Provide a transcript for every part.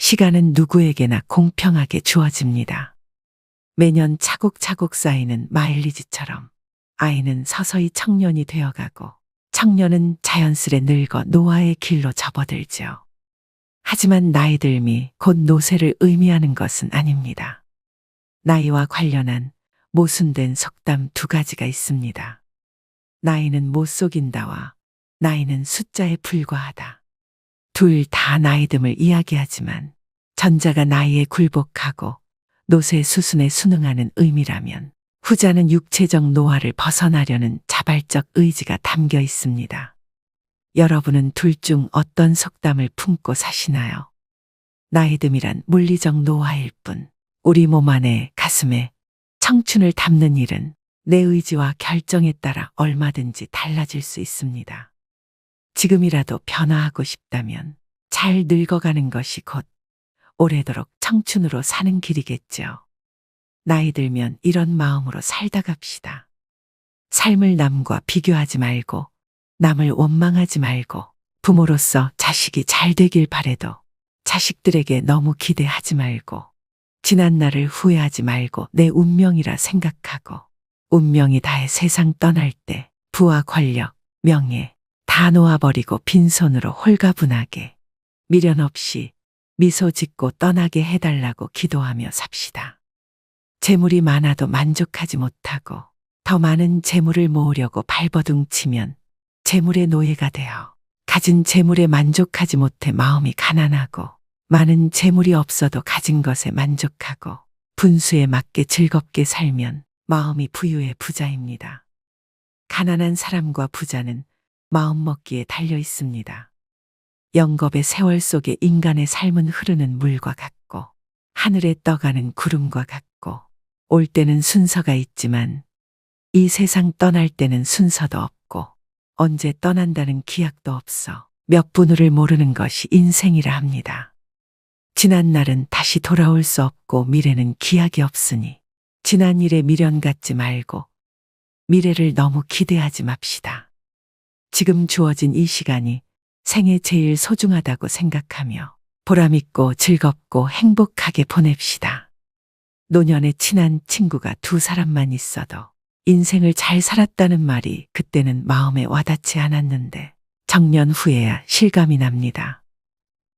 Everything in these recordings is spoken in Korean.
시간은 누구에게나 공평하게 주어집니다. 매년 차곡차곡 쌓이는 마일리지처럼 아이는 서서히 청년이 되어가고 청년은 자연스레 늙어 노화의 길로 접어들죠. 하지만 나이 듦이 곧 노쇠를 의미하는 것은 아닙니다. 나이와 관련한 모순된 속담 두 가지가 있습니다. 나이는 못 속인다와 나이는 숫자에 불과하다. 둘 다 나이 듦을 이야기하지만 전자가 나이에 굴복하고 노쇠 수순에 순응하는 의미라면 후자는 육체적 노화를 벗어나려는 자발적 의지가 담겨 있습니다. 여러분은 둘 중 어떤 속담을 품고 사시나요? 나이 듦이란 물리적 노화일 뿐 우리 몸 안에 가슴에 청춘을 담는 일은 내 의지와 결정에 따라 얼마든지 달라질 수 있습니다. 지금이라도 변화하고 싶다면 잘 늙어가는 것이 곧 오래도록 청춘으로 사는 길이겠죠. 나이 들면 이런 마음으로 살다 갑시다. 삶을 남과 비교하지 말고 남을 원망하지 말고 부모로서 자식이 잘 되길 바래도 자식들에게 너무 기대하지 말고 지난 날을 후회하지 말고 내 운명이라 생각하고 운명이 다해 세상 떠날 때 부와 권력, 명예 다 놓아버리고 빈손으로 홀가분하게 미련 없이 미소 짓고 떠나게 해달라고 기도하며 삽시다. 재물이 많아도 만족하지 못하고 더 많은 재물을 모으려고 발버둥치면 재물의 노예가 되어 가진 재물에 만족하지 못해 마음이 가난하고 많은 재물이 없어도 가진 것에 만족하고 분수에 맞게 즐겁게 살면 마음이 부유의 부자입니다. 가난한 사람과 부자는 마음먹기에 달려 있습니다. 영겁의 세월 속에 인간의 삶은 흐르는 물과 같고 하늘에 떠가는 구름과 같고 올 때는 순서가 있지만 이 세상 떠날 때는 순서도 없고 언제 떠난다는 기약도 없어 몇 분을을 모르는 것이 인생이라 합니다. 지난 날은 다시 돌아올 수 없고 미래는 기약이 없으니 지난 일에 미련 갖지 말고 미래를 너무 기대하지 맙시다. 지금 주어진 이 시간이 생애 제일 소중하다고 생각하며 보람있고 즐겁고 행복하게 보냅시다. 노년에 친한 친구가 두 사람만 있어도 인생을 잘 살았다는 말이 그때는 마음에 와닿지 않았는데 정년 후에야 실감이 납니다.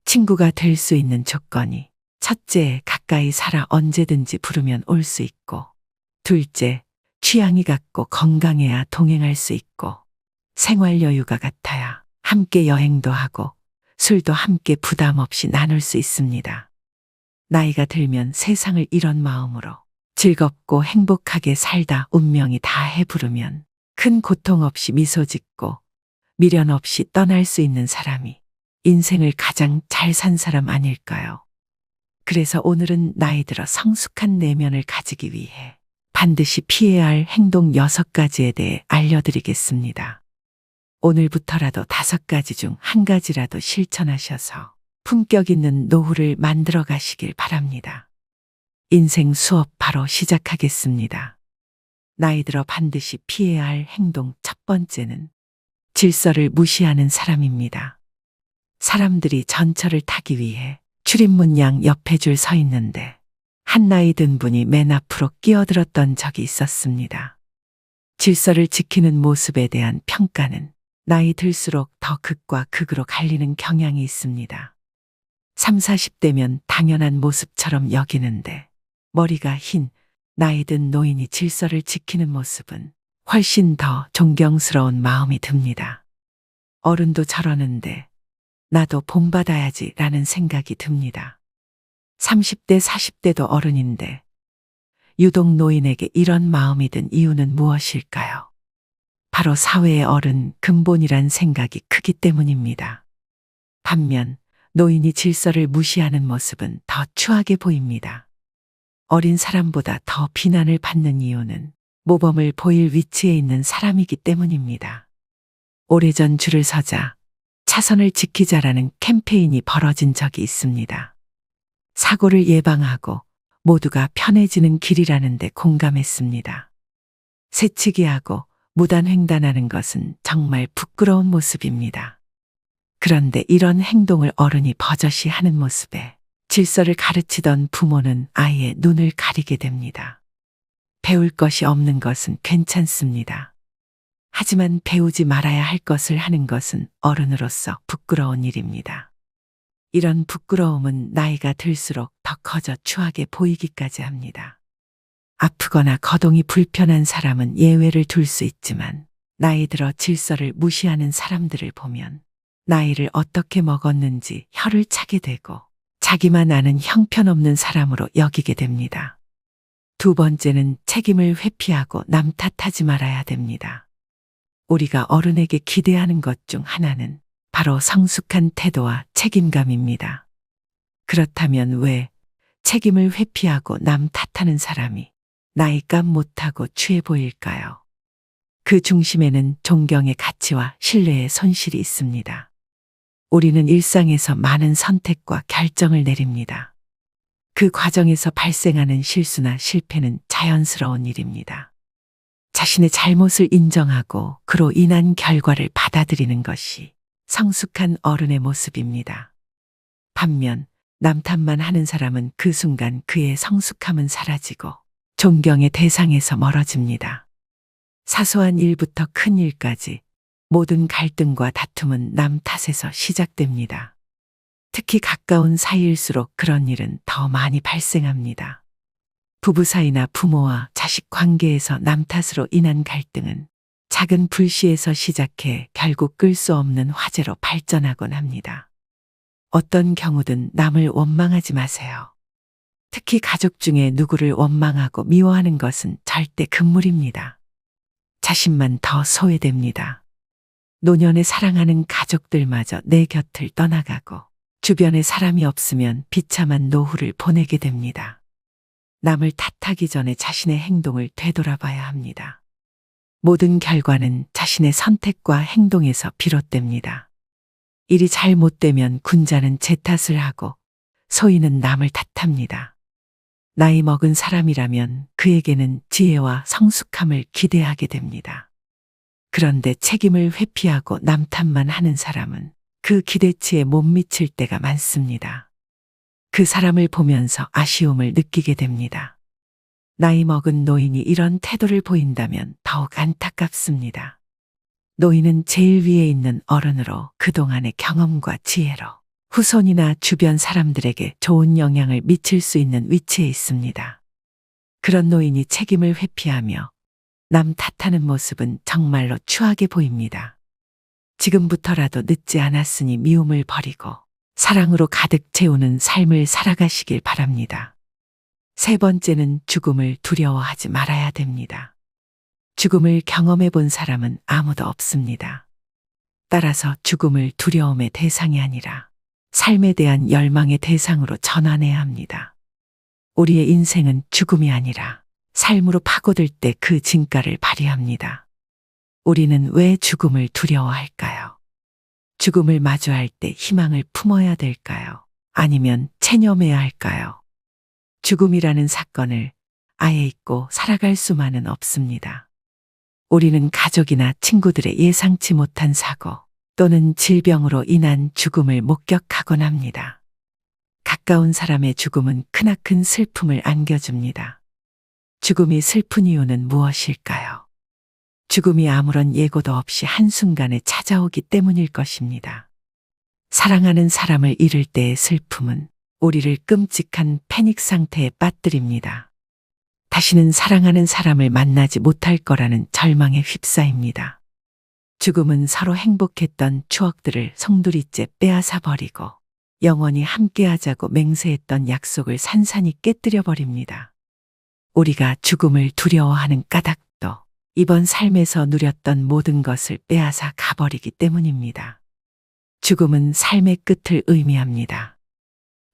친구가 될 수 있는 조건이 첫째, 가까이 살아 언제든지 부르면 올 수 있고 둘째, 취향이 같고 건강해야 동행할 수 있고 생활 여유가 같아야 함께 여행도 하고 술도 함께 부담 없이 나눌 수 있습니다. 나이가 들면 세상을 이런 마음으로 즐겁고 행복하게 살다 운명이 다해 부르면 큰 고통 없이 미소 짓고 미련 없이 떠날 수 있는 사람이 인생을 가장 잘 산 사람 아닐까요? 그래서 오늘은 나이 들어 성숙한 내면을 가지기 위해 반드시 피해야 할 행동 6가지에 대해 알려드리겠습니다. 오늘부터라도 5가지 중 1가지라도 실천하셔서 품격 있는 노후를 만들어 가시길 바랍니다. 인생 수업 바로 시작하겠습니다. 나이 들어 반드시 피해야 할 행동 첫 번째는 질서를 무시하는 사람입니다. 사람들이 전철을 타기 위해 출입문 양 옆에 줄 서 있는데 한 나이 든 분이 맨 앞으로 끼어들었던 적이 있었습니다. 질서를 지키는 모습에 대한 평가는 나이 들수록 더 극과 극으로 갈리는 경향이 있습니다. 30, 40대면 당연한 모습처럼 여기는데 머리가 흰 나이 든 노인이 질서를 지키는 모습은 훨씬 더 존경스러운 마음이 듭니다. 어른도 저러는데 나도 본받아야지 라는 생각이 듭니다. 30대, 40대도 어른인데 유독 노인에게 이런 마음이 든 이유는 무엇일까요? 바로 사회의 어른 근본이란 생각이 크기 때문입니다. 반면 노인이 질서를 무시하는 모습은 더 추하게 보입니다. 어린 사람보다 더 비난을 받는 이유는 모범을 보일 위치에 있는 사람이기 때문입니다. 오래전 줄을 서자 차선을 지키자라는 캠페인이 벌어진 적이 있습니다. 사고를 예방하고 모두가 편해지는 길이라는 데 공감했습니다. 새치기하고 무단횡단하는 것은 정말 부끄러운 모습입니다. 그런데 이런 행동을 어른이 버젓이 하는 모습에 질서를 가르치던 부모는 아이의 눈을 가리게 됩니다. 배울 것이 없는 것은 괜찮습니다. 하지만 배우지 말아야 할 것을 하는 것은 어른으로서 부끄러운 일입니다. 이런 부끄러움은 나이가 들수록 더 커져 추하게 보이기까지 합니다. 아프거나 거동이 불편한 사람은 예외를 둘 수 있지만 나이 들어 질서를 무시하는 사람들을 보면 나이를 어떻게 먹었는지 혀를 차게 되고 자기만 아는 형편없는 사람으로 여기게 됩니다. 두 번째는 책임을 회피하고 남 탓하지 말아야 됩니다. 우리가 어른에게 기대하는 것 중 하나는 바로 성숙한 태도와 책임감입니다. 그렇다면 왜 책임을 회피하고 남 탓하는 사람이 나이값 못하고 취해 보일까요? 그 중심에는 존경의 가치와 신뢰의 손실이 있습니다. 우리는 일상에서 많은 선택과 결정을 내립니다. 그 과정에서 발생하는 실수나 실패는 자연스러운 일입니다. 자신의 잘못을 인정하고 그로 인한 결과를 받아들이는 것이 성숙한 어른의 모습입니다. 반면 남 탓만 하는 사람은 그 순간 그의 성숙함은 사라지고 존경의 대상에서 멀어집니다. 사소한 일부터 큰 일까지 모든 갈등과 다툼은 남 탓에서 시작됩니다. 특히 가까운 사이일수록 그런 일은 더 많이 발생합니다. 부부 사이나 부모와 자식 관계에서 남 탓으로 인한 갈등은 작은 불씨에서 시작해 결국 끌 수 없는 화재로 발전하곤 합니다. 어떤 경우든 남을 원망하지 마세요. 특히 가족 중에 누구를 원망하고 미워하는 것은 절대 금물입니다. 자신만 더 소외됩니다. 노년에 사랑하는 가족들마저 내 곁을 떠나가고 주변에 사람이 없으면 비참한 노후를 보내게 됩니다. 남을 탓하기 전에 자신의 행동을 되돌아봐야 합니다. 모든 결과는 자신의 선택과 행동에서 비롯됩니다. 일이 잘못되면 군자는 제 탓을 하고 소인은 남을 탓합니다. 나이 먹은 사람이라면 그에게는 지혜와 성숙함을 기대하게 됩니다. 그런데 책임을 회피하고 남 탓만 하는 사람은 그 기대치에 못 미칠 때가 많습니다. 그 사람을 보면서 아쉬움을 느끼게 됩니다. 나이 먹은 노인이 이런 태도를 보인다면 더욱 안타깝습니다. 노인은 제일 위에 있는 어른으로 그동안의 경험과 지혜로 후손이나 주변 사람들에게 좋은 영향을 미칠 수 있는 위치에 있습니다. 그런 노인이 책임을 회피하며 남 탓하는 모습은 정말로 추하게 보입니다. 지금부터라도 늦지 않았으니 미움을 버리고 사랑으로 가득 채우는 삶을 살아가시길 바랍니다. 세 번째는 죽음을 두려워하지 말아야 됩니다. 죽음을 경험해 본 사람은 아무도 없습니다. 따라서 죽음을 두려움의 대상이 아니라 삶에 대한 열망의 대상으로 전환해야 합니다. 우리의 인생은 죽음이 아니라 삶으로 파고들 때 그 진가를 발휘합니다. 우리는 왜 죽음을 두려워할까요? 죽음을 마주할 때 희망을 품어야 될까요? 아니면 체념해야 할까요? 죽음이라는 사건을 아예 잊고 살아갈 수만은 없습니다. 우리는 가족이나 친구들의 예상치 못한 사고 또는 질병으로 인한 죽음을 목격하곤 합니다. 가까운 사람의 죽음은 크나큰 슬픔을 안겨줍니다. 죽음이 슬픈 이유는 무엇일까요? 죽음이 아무런 예고도 없이 한순간에 찾아오기 때문일 것입니다. 사랑하는 사람을 잃을 때의 슬픔은 우리를 끔찍한 패닉 상태에 빠뜨립니다. 다시는 사랑하는 사람을 만나지 못할 거라는 절망에 휩싸입니다. 죽음은 서로 행복했던 추억들을 송두리째 빼앗아 버리고 영원히 함께하자고 맹세했던 약속을 산산이 깨뜨려 버립니다. 우리가 죽음을 두려워하는 까닭도 이번 삶에서 누렸던 모든 것을 빼앗아 가버리기 때문입니다. 죽음은 삶의 끝을 의미합니다.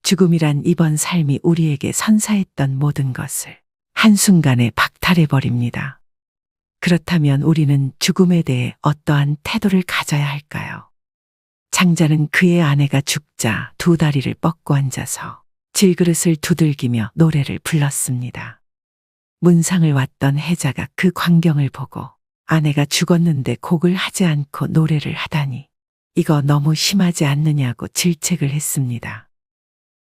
죽음이란 이번 삶이 우리에게 선사했던 모든 것을 한순간에 박탈해버립니다. 그렇다면 우리는 죽음에 대해 어떠한 태도를 가져야 할까요? 장자는 그의 아내가 죽자 두 다리를 뻗고 앉아서 질그릇을 두들기며 노래를 불렀습니다. 문상을 왔던 해자가 그 광경을 보고 아내가 죽었는데 곡을 하지 않고 노래를 하다니 이거 너무 심하지 않느냐고 질책을 했습니다.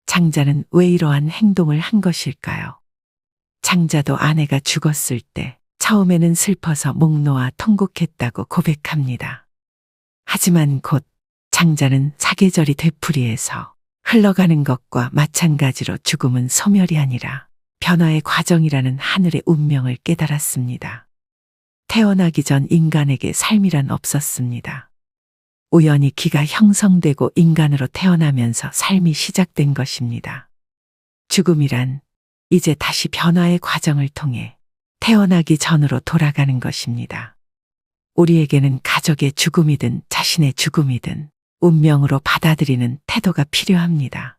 장자는 왜 이러한 행동을 한 것일까요? 장자도 아내가 죽었을 때 처음에는 슬퍼서 목 놓아 통곡했다고 고백합니다. 하지만 곧 장자는 사계절이 되풀이해서 흘러가는 것과 마찬가지로 죽음은 소멸이 아니라 변화의 과정이라는 하늘의 운명을 깨달았습니다. 태어나기 전 인간에게 삶이란 없었습니다. 우연히 기가 형성되고 인간으로 태어나면서 삶이 시작된 것입니다. 죽음이란 이제 다시 변화의 과정을 통해 태어나기 전으로 돌아가는 것입니다. 우리에게는 가족의 죽음이든 자신의 죽음이든 운명으로 받아들이는 태도가 필요합니다.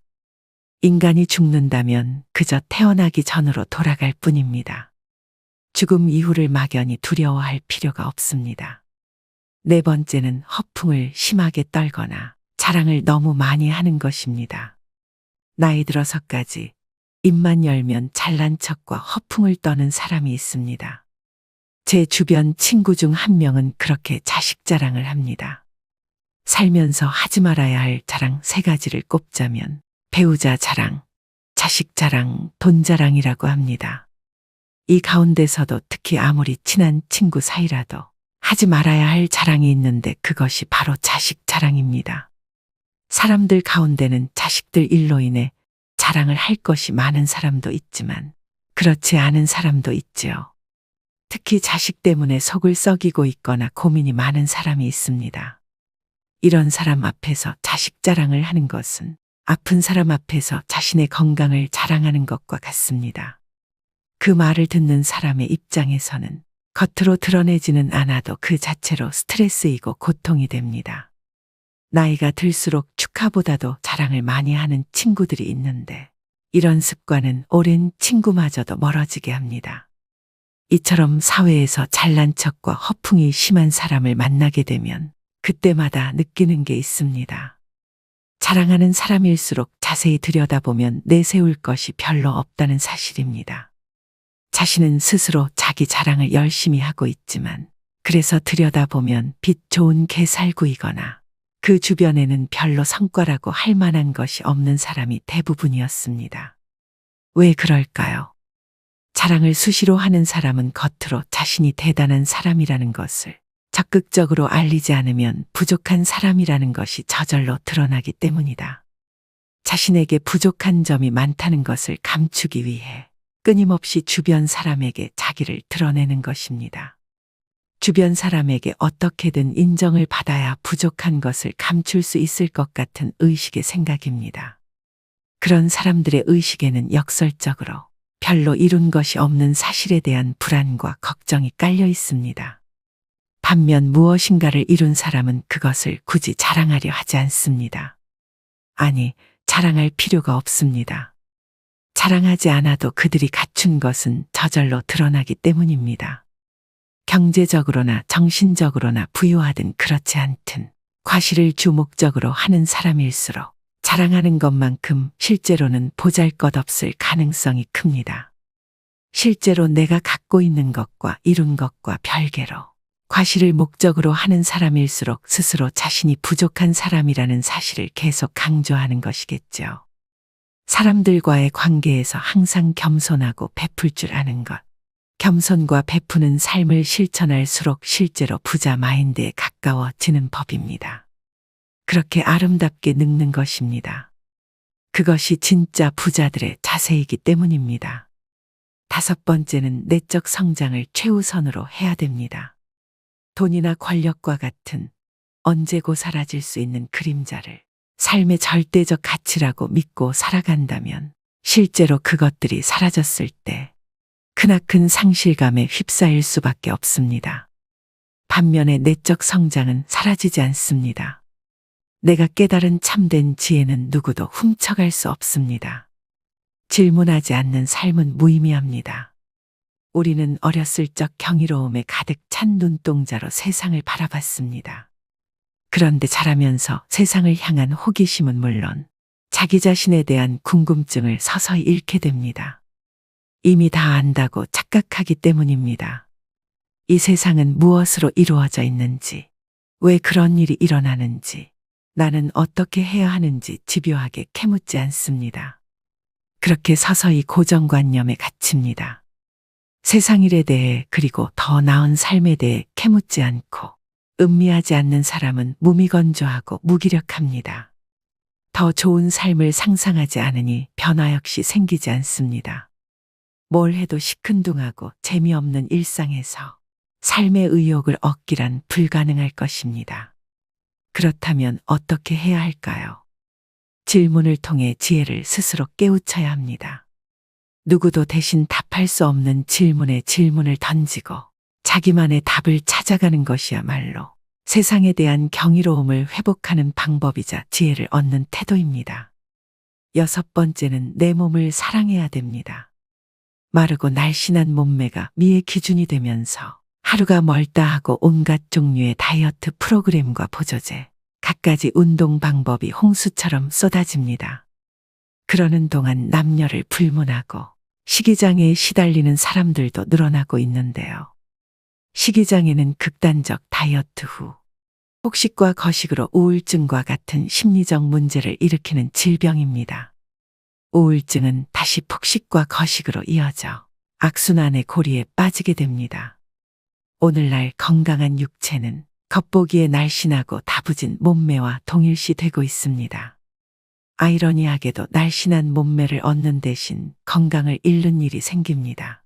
인간이 죽는다면 그저 태어나기 전으로 돌아갈 뿐입니다. 죽음 이후를 막연히 두려워할 필요가 없습니다. 네 번째는 허풍을 심하게 떨거나 자랑을 너무 많이 하는 것입니다. 나이 들어서까지 입만 열면 잘난 척과 허풍을 떠는 사람이 있습니다. 제 주변 친구 중 한 명은 그렇게 자식 자랑을 합니다. 살면서 하지 말아야 할 자랑 3가지를 꼽자면 배우자 자랑, 자식 자랑, 돈 자랑이라고 합니다. 이 가운데서도 특히 아무리 친한 친구 사이라도 하지 말아야 할 자랑이 있는데 그것이 바로 자식 자랑입니다. 사람들 가운데는 자식들 일로 인해 자랑을 할 것이 많은 사람도 있지만 그렇지 않은 사람도 있지요. 특히 자식 때문에 속을 썩이고 있거나 고민이 많은 사람이 있습니다. 이런 사람 앞에서 자식 자랑을 하는 것은 아픈 사람 앞에서 자신의 건강을 자랑하는 것과 같습니다. 그 말을 듣는 사람의 입장에서는 겉으로 드러내지는 않아도 그 자체로 스트레스이고 고통이 됩니다. 나이가 들수록 축하보다도 자랑을 많이 하는 친구들이 있는데 이런 습관은 오랜 친구마저도 멀어지게 합니다. 이처럼 사회에서 잘난 척과 허풍이 심한 사람을 만나게 되면 그때마다 느끼는 게 있습니다. 자랑하는 사람일수록 자세히 들여다보면 내세울 것이 별로 없다는 사실입니다. 자신은 스스로 자기 자랑을 열심히 하고 있지만 그래서 들여다보면 빛 좋은 개살구이거나 그 주변에는 별로 성과라고 할 만한 것이 없는 사람이 대부분이었습니다. 왜 그럴까요? 자랑을 수시로 하는 사람은 겉으로 자신이 대단한 사람이라는 것을 적극적으로 알리지 않으면 부족한 사람이라는 것이 저절로 드러나기 때문이다. 자신에게 부족한 점이 많다는 것을 감추기 위해 끊임없이 주변 사람에게 자기를 드러내는 것입니다. 주변 사람에게 어떻게든 인정을 받아야 부족한 것을 감출 수 있을 것 같은 의식의 생각입니다. 그런 사람들의 의식에는 역설적으로 별로 이룬 것이 없는 사실에 대한 불안과 걱정이 깔려 있습니다. 반면 무엇인가를 이룬 사람은 그것을 굳이 자랑하려 하지 않습니다. 아니, 자랑할 필요가 없습니다. 자랑하지 않아도 그들이 갖춘 것은 저절로 드러나기 때문입니다. 경제적으로나 정신적으로나 부유하든 그렇지 않든 과실을 주목적으로 하는 사람일수록 자랑하는 것만큼 실제로는 보잘것없을 가능성이 큽니다. 실제로 내가 갖고 있는 것과 이룬 것과 별개로 과실을 목적으로 하는 사람일수록 스스로 자신이 부족한 사람이라는 사실을 계속 강조하는 것이겠죠. 사람들과의 관계에서 항상 겸손하고 베풀 줄 아는 것. 겸손과 베푸는 삶을 실천할수록 실제로 부자 마인드에 가까워지는 법입니다. 그렇게 아름답게 늙는 것입니다. 그것이 진짜 부자들의 자세이기 때문입니다. 5번째는 내적 성장을 최우선으로 해야 됩니다. 돈이나 권력과 같은 언제고 사라질 수 있는 그림자를 삶의 절대적 가치라고 믿고 살아간다면 실제로 그것들이 사라졌을 때 크나큰 상실감에 휩싸일 수밖에 없습니다. 반면에 내적 성장은 사라지지 않습니다. 내가 깨달은 참된 지혜는 누구도 훔쳐갈 수 없습니다. 질문하지 않는 삶은 무의미합니다. 우리는 어렸을 적 경이로움에 가득 찬 눈동자로 세상을 바라봤습니다. 그런데 자라면서 세상을 향한 호기심은 물론 자기 자신에 대한 궁금증을 서서히 잃게 됩니다. 이미 다 안다고 착각하기 때문입니다. 이 세상은 무엇으로 이루어져 있는지, 왜 그런 일이 일어나는지, 나는 어떻게 해야 하는지 집요하게 캐묻지 않습니다. 그렇게 서서히 고정관념에 갇힙니다. 세상 일에 대해 그리고 더 나은 삶에 대해 캐묻지 않고 음미하지 않는 사람은 무미건조하고 무기력합니다. 더 좋은 삶을 상상하지 않으니 변화 역시 생기지 않습니다. 뭘 해도 시큰둥하고 재미없는 일상에서 삶의 의욕을 얻기란 불가능할 것입니다. 그렇다면 어떻게 해야 할까요? 질문을 통해 지혜를 스스로 깨우쳐야 합니다. 누구도 대신 답할 수 없는 질문에 질문을 던지고 자기만의 답을 찾아가는 것이야말로 세상에 대한 경이로움을 회복하는 방법이자 지혜를 얻는 태도입니다. 6번째는 내 몸을 사랑해야 됩니다. 마르고 날씬한 몸매가 미의 기준이 되면서 하루가 멀다 하고 온갖 종류의 다이어트 프로그램과 보조제, 갖가지 운동 방법이 홍수처럼 쏟아집니다. 그러는 동안 남녀를 불문하고 식이장애에 시달리는 사람들도 늘어나고 있는데요. 식이장애는 극단적 다이어트 후 폭식과 거식으로 우울증과 같은 심리적 문제를 일으키는 질병입니다. 우울증은 다시 폭식과 거식으로 이어져 악순환의 고리에 빠지게 됩니다. 오늘날 건강한 육체는 겉보기에 날씬하고 다부진 몸매와 동일시되고 있습니다. 아이러니하게도 날씬한 몸매를 얻는 대신 건강을 잃는 일이 생깁니다.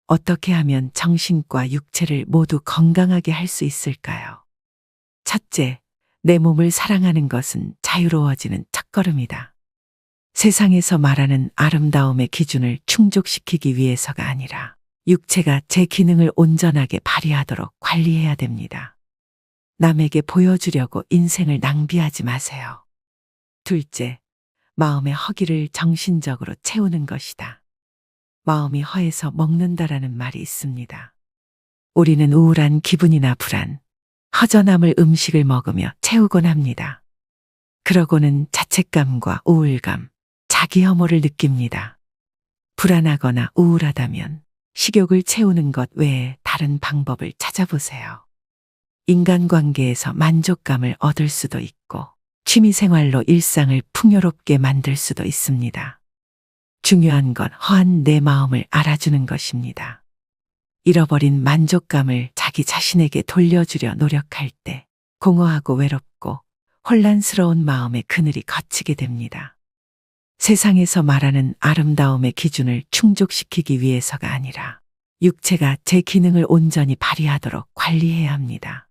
어떻게 하면 정신과 육체를 모두 건강하게 할 수 있을까요? 첫째, 내 몸을 사랑하는 것은 자유로워지는 첫걸음이다. 세상에서 말하는 아름다움의 기준을 충족시키기 위해서가 아니라 육체가 제 기능을 온전하게 발휘하도록 관리해야 됩니다. 남에게 보여주려고 인생을 낭비하지 마세요. 둘째, 마음의 허기를 정신적으로 채우는 것이다. 마음이 허해서 먹는다라는 말이 있습니다. 우리는 우울한 기분이나 불안, 허전함을 음식을 먹으며 채우곤 합니다. 그러고는 자책감과 우울감, 자기 혐오를 느낍니다. 불안하거나 우울하다면 식욕을 채우는 것 외에 다른 방법을 찾아보세요. 인간관계에서 만족감을 얻을 수도 있고 취미생활로 일상을 풍요롭게 만들 수도 있습니다. 중요한 건 허한 내 마음을 알아주는 것입니다. 잃어버린 만족감을 자기 자신에게 돌려주려 노력할 때 공허하고 외롭고 혼란스러운 마음의 그늘이 걷히게 됩니다. 세상에서 말하는 아름다움의 기준을 충족시키기 위해서가 아니라 육체가 제 기능을 온전히 발휘하도록 관리해야 합니다.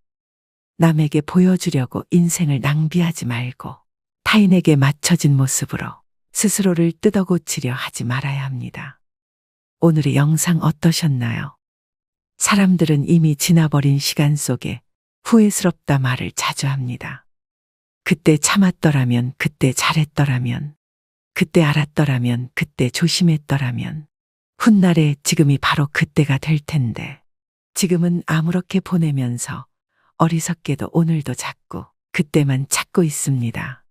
남에게 보여주려고 인생을 낭비하지 말고 타인에게 맞춰진 모습으로 스스로를 뜯어고치려 하지 말아야 합니다. 오늘의 영상 어떠셨나요? 사람들은 이미 지나버린 시간 속에 후회스럽다 말을 자주 합니다. 그때 참았더라면, 그때 잘했더라면, 그때 알았더라면, 그때 조심했더라면, 훗날에 지금이 바로 그때가 될 텐데, 지금은 아무렇게 보내면서 어리석게도 오늘도 자꾸 그때만 찾고 있습니다.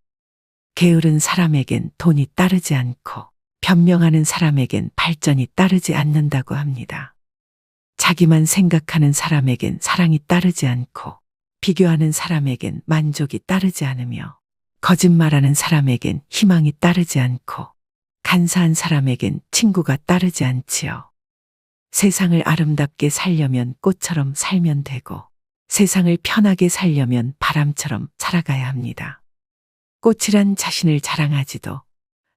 게으른 사람에겐 돈이 따르지 않고 변명하는 사람에겐 발전이 따르지 않는다고 합니다. 자기만 생각하는 사람에겐 사랑이 따르지 않고 비교하는 사람에겐 만족이 따르지 않으며 거짓말하는 사람에겐 희망이 따르지 않고 간사한 사람에겐 친구가 따르지 않지요. 세상을 아름답게 살려면 꽃처럼 살면 되고 세상을 편하게 살려면 바람처럼 살아가야 합니다. 꽃이란 자신을 자랑하지도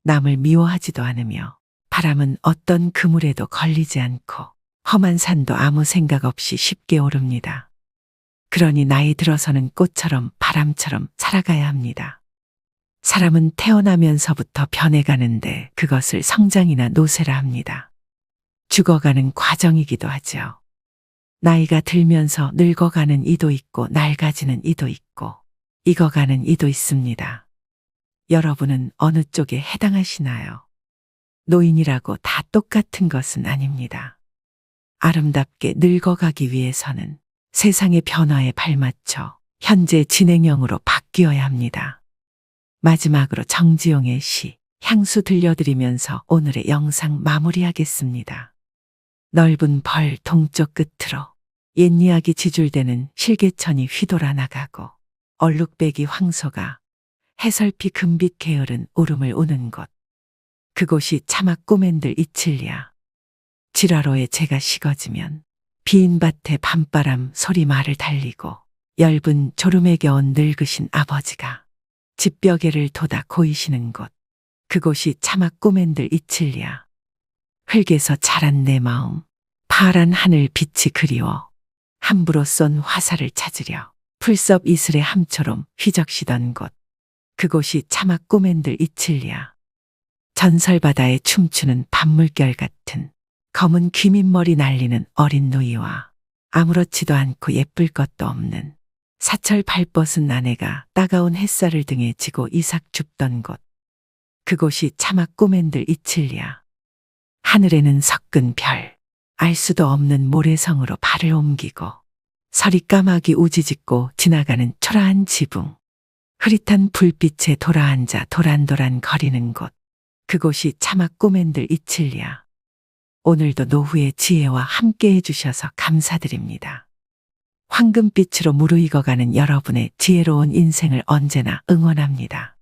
남을 미워하지도 않으며 바람은 어떤 그물에도 걸리지 않고 험한 산도 아무 생각 없이 쉽게 오릅니다. 그러니 나이 들어서는 꽃처럼 바람처럼 살아가야 합니다. 사람은 태어나면서부터 변해가는데 그것을 성장이나 노쇠라 합니다. 죽어가는 과정이기도 하죠. 나이가 들면서 늙어가는 이도 있고 낡아지는 이도 있고 익어가는 이도 있습니다. 여러분은 어느 쪽에 해당하시나요? 노인이라고 다 똑같은 것은 아닙니다. 아름답게 늙어가기 위해서는 세상의 변화에 발맞춰 현재 진행형으로 바뀌어야 합니다. 마지막으로 정지용의 시 향수 들려드리면서 오늘의 영상 마무리하겠습니다. 넓은 벌 동쪽 끝으로 옛 이야기 지줄대는 실개천이 휘돌아 나가고 얼룩배기 황소가 해설피 금빛 게으른 울음을 우는 곳. 그곳이 차마 꿈엔들 이칠리야. 지라로에 제가 식어지면 빈 밭에 밤바람 소리 말을 달리고 엷은 졸음에 겨운 늙으신 아버지가 집벽에를 돋아 고이시는 곳. 그곳이 차마 꿈엔들 이칠리야. 흙에서 자란 내 마음, 파란 하늘 빛이 그리워 함부로 쏜 화살을 찾으려 풀섭 이슬의 함처럼 휘적시던 곳. 그곳이 차마 꿈엔들 이칠리야. 전설바다에 춤추는 밤물결 같은 검은 귀밑머리 날리는 어린 누이와 아무렇지도 않고 예쁠 것도 없는 사철 발벗은 아내가 따가운 햇살을 등에 지고 이삭 줍던 곳. 그곳이 차마 꿈엔들 이칠리야. 하늘에는 섞은 별, 알 수도 없는 모래성으로 발을 옮기고 서리 까마귀 우지짓고 지나가는 초라한 지붕. 흐릿한 불빛에 돌아앉아 도란도란 거리는 곳. 그곳이 차마 꿈엔들 이칠리야. 오늘도 노후의 지혜와 함께 해주셔서 감사드립니다. 황금빛으로 무르익어가는 여러분의 지혜로운 인생을 언제나 응원합니다.